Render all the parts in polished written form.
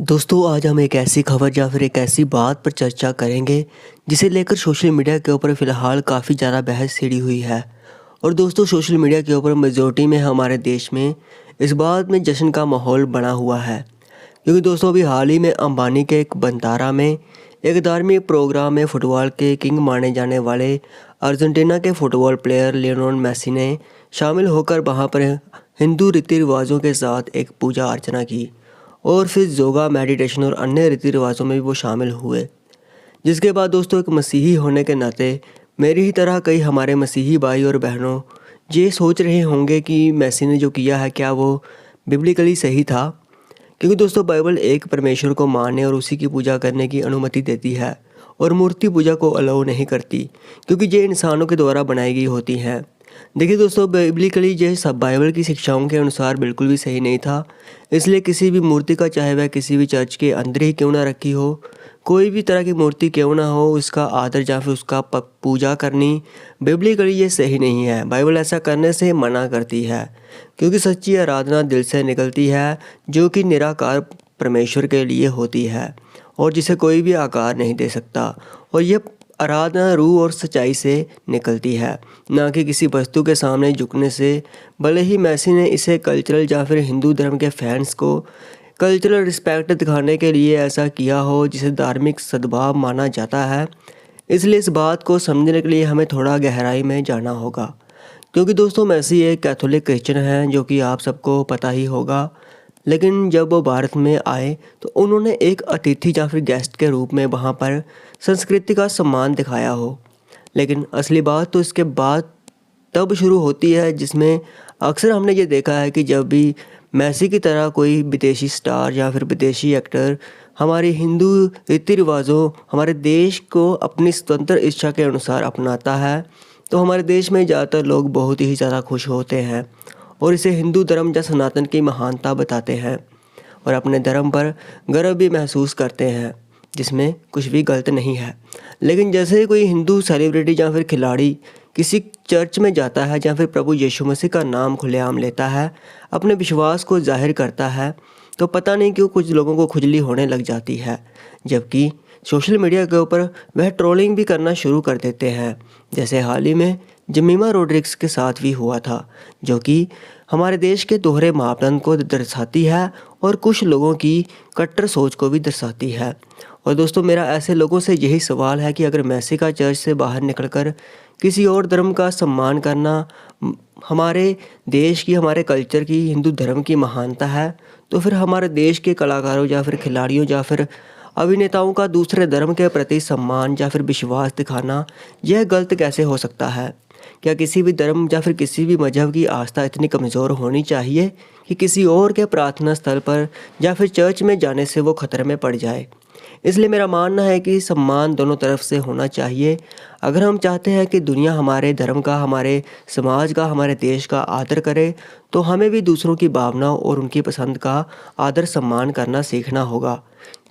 दोस्तों आज हम एक ऐसी खबर या फिर एक ऐसी बात पर चर्चा करेंगे जिसे लेकर सोशल मीडिया के ऊपर फ़िलहाल काफ़ी ज़्यादा बहस छिड़ी हुई है। और दोस्तों सोशल मीडिया के ऊपर मेजॉरिटी में हमारे देश में इस बात में जश्न का माहौल बना हुआ है, क्योंकि दोस्तों अभी हाल ही में अंबानी के एक बंतारा में एक धार्मिक प्रोग्राम में फुटबॉल के किंग माने जाने वाले अर्जेंटीना के फुटबॉल प्लेयर लियोनेल मेसी ने शामिल होकर वहाँ पर हिंदू रीति रिवाजों के साथ एक पूजा अर्चना की और फिर योगा, मेडिटेशन और अन्य रीति रिवाजों में भी वो शामिल हुए। जिसके बाद दोस्तों एक मसीही होने के नाते मेरी ही तरह कई हमारे मसीही भाई और बहनों ये सोच रहे होंगे कि मेसी ने जो किया है क्या वो बिब्लिकली सही था, क्योंकि दोस्तों बाइबल एक परमेश्वर को मानने और उसी की पूजा करने की अनुमति देती है और मूर्ति पूजा को अलाउ नहीं करती, क्योंकि ये इंसानों के द्वारा बनाई गई होती हैं। देखिए दोस्तों बिब्लिकली ये सब बाइबल की शिक्षाओं के अनुसार बिल्कुल भी सही नहीं था। इसलिए किसी भी मूर्ति का, चाहे वह किसी भी चर्च के अंदर ही क्यों ना रखी हो, कोई भी तरह की मूर्ति क्यों ना हो, उसका आदर या फिर उसका पूजा करनी बिब्लिकली ये सही नहीं है। बाइबल ऐसा करने से मना करती है, क्योंकि सच्ची आराधना दिल से निकलती है जो कि निराकार परमेश्वर के लिए होती है और जिसे कोई भी आकार नहीं दे सकता। और ये आराधना रूह और सच्चाई से निकलती है, ना कि किसी वस्तु के सामने झुकने से। भले ही मेसी ने इसे कल्चरल या फिर हिंदू धर्म के फैंस को कल्चरल रिस्पेक्ट दिखाने के लिए ऐसा किया हो जिसे धार्मिक सद्भाव माना जाता है, इसलिए इस बात को समझने के लिए हमें थोड़ा गहराई में जाना होगा। क्योंकि दोस्तों मेसी एक कैथोलिक क्रिश्चियन हैं, जो कि आप सबको पता ही होगा। लेकिन जब वो भारत में आए तो उन्होंने एक अतिथि या फिर गेस्ट के रूप में वहाँ पर संस्कृति का सम्मान दिखाया हो। लेकिन असली बात तो इसके बाद तब शुरू होती है, जिसमें अक्सर हमने ये देखा है कि जब भी मेसी की तरह कोई विदेशी स्टार या फिर विदेशी एक्टर हमारे हिंदू रीति रिवाजों, हमारे देश को अपनी स्वतंत्र इच्छा के अनुसार अपनाता है, तो हमारे देश में ज़्यादातर लोग बहुत ही ज़्यादा खुश होते हैं और इसे हिंदू धर्म या सनातन की महानता बताते हैं और अपने धर्म पर गर्व भी महसूस करते हैं, जिसमें कुछ भी गलत नहीं है। लेकिन जैसे ही कोई हिंदू सेलिब्रिटी या फिर खिलाड़ी किसी चर्च में जाता है या फिर प्रभु यीशु मसीह का नाम खुलेआम लेता है, अपने विश्वास को जाहिर करता है, तो पता नहीं क्यों कुछ लोगों को खुजली होने लग जाती है, जबकि सोशल मीडिया के ऊपर वह ट्रोलिंग भी करना शुरू कर देते हैं। जैसे हाल ही में जमीमा रोड्रिग्स के साथ भी हुआ था, जो कि हमारे देश के दोहरे मापदंड को दर्शाती है और कुछ लोगों की कट्टर सोच को भी दर्शाती है। और दोस्तों मेरा ऐसे लोगों से यही सवाल है कि अगर मेसी का चर्च से बाहर निकलकर किसी और धर्म का सम्मान करना हमारे देश की, हमारे कल्चर की, हिंदू धर्म की महानता है, तो फिर हमारे देश के कलाकारों या फिर खिलाड़ियों या फिर अभिनेताओं का दूसरे धर्म के प्रति सम्मान या फिर विश्वास दिखाना यह गलत कैसे हो सकता है? क्या किसी भी धर्म या फिर किसी भी मजहब की आस्था इतनी कमज़ोर होनी चाहिए कि किसी और के प्रार्थना स्थल पर या फिर चर्च में जाने से वो खतरे में पड़ जाए? इसलिए मेरा मानना है कि सम्मान दोनों तरफ से होना चाहिए। अगर हम चाहते हैं कि दुनिया हमारे धर्म का, हमारे समाज का, हमारे देश का आदर करे, तो हमें भी दूसरों की भावनाओं और उनकी पसंद का आदर सम्मान करना सीखना होगा।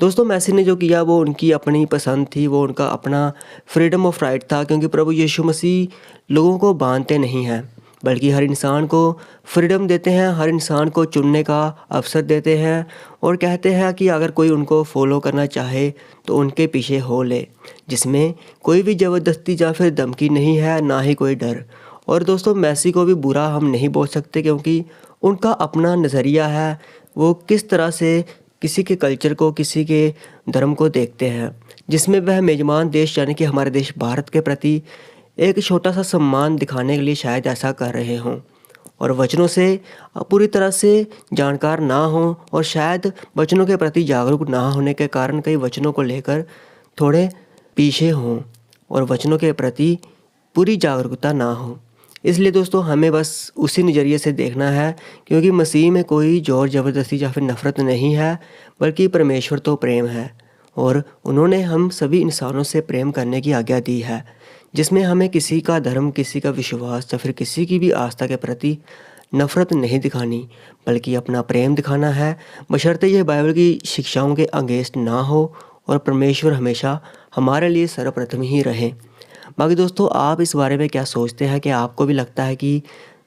दोस्तों मेसी ने जो किया वो उनकी अपनी पसंद थी, वो उनका अपना फ्रीडम ऑफ राइट था, क्योंकि प्रभु यीशु मसीह लोगों को बांधते नहीं हैं, बल्कि हर इंसान को फ्रीडम देते हैं, हर इंसान को चुनने का अवसर देते हैं और कहते हैं कि अगर कोई उनको फॉलो करना चाहे तो उनके पीछे हो ले, जिसमें कोई भी ज़बरदस्ती या फिर धमकी नहीं है, ना ही कोई डर। और दोस्तों मेसी को भी बुरा हम नहीं बोल सकते, क्योंकि उनका अपना नज़रिया है, वो किस तरह से किसी के कल्चर को, किसी के धर्म को देखते हैं, जिसमें वह मेजबान देश यानी कि हमारे देश भारत के प्रति एक छोटा सा सम्मान दिखाने के लिए शायद ऐसा कर रहे हों और वचनों से पूरी तरह से जानकार ना हों और शायद वचनों के प्रति जागरूक ना होने के कारण कई वचनों को लेकर थोड़े पीछे हों और वचनों के प्रति पूरी जागरूकता ना हो। इसलिए दोस्तों हमें बस उसी नज़रिए से देखना है, क्योंकि मसीह में कोई ज़ोर ज़बरदस्ती या फिर नफ़रत नहीं है, बल्कि परमेश्वर तो प्रेम है और उन्होंने हम सभी इंसानों से प्रेम करने की आज्ञा दी है, जिसमें हमें किसी का धर्म, किसी का विश्वास या फिर किसी की भी आस्था के प्रति नफ़रत नहीं दिखानी, बल्कि अपना प्रेम दिखाना है, बशर्ते यह बाइबल की शिक्षाओं के अगेंस्ट ना हो और परमेश्वर हमेशा हमारे लिए सर्वप्रथम ही रहे। बाकी दोस्तों आप इस बारे में क्या सोचते हैं? कि आपको भी लगता है कि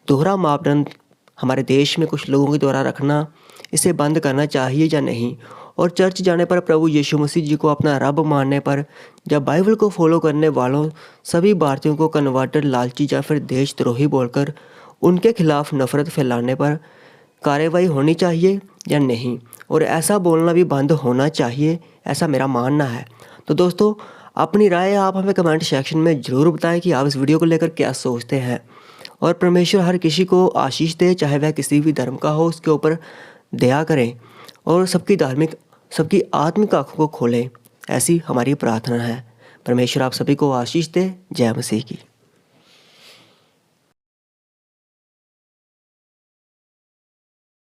दोहरा मापदंड हमारे देश में कुछ लोगों के द्वारा रखना, इसे बंद करना चाहिए या नहीं? और चर्च जाने पर प्रभु यीशु मसीह जी को अपना रब मानने पर, या बाइबल को फॉलो करने वालों सभी भारतीयों को कन्वर्टर, लालची या फिर देशद्रोही बोलकर उनके खिलाफ नफरत फैलाने पर कार्रवाई होनी चाहिए या नहीं, और ऐसा बोलना भी बंद होना चाहिए, ऐसा मेरा मानना है। तो दोस्तों, अपनी राय आप हमें कमेंट सेक्शन में ज़रूर बताएं कि आप इस वीडियो को लेकर क्या सोचते हैं। और परमेश्वर हर किसी को आशीष दे, चाहे वह किसी भी धर्म का हो, उसके ऊपर दया करें और सबकी आत्मिक आँखों को खोलें, ऐसी हमारी प्रार्थना है। परमेश्वर आप सभी को आशीष दे। जय मसीह की।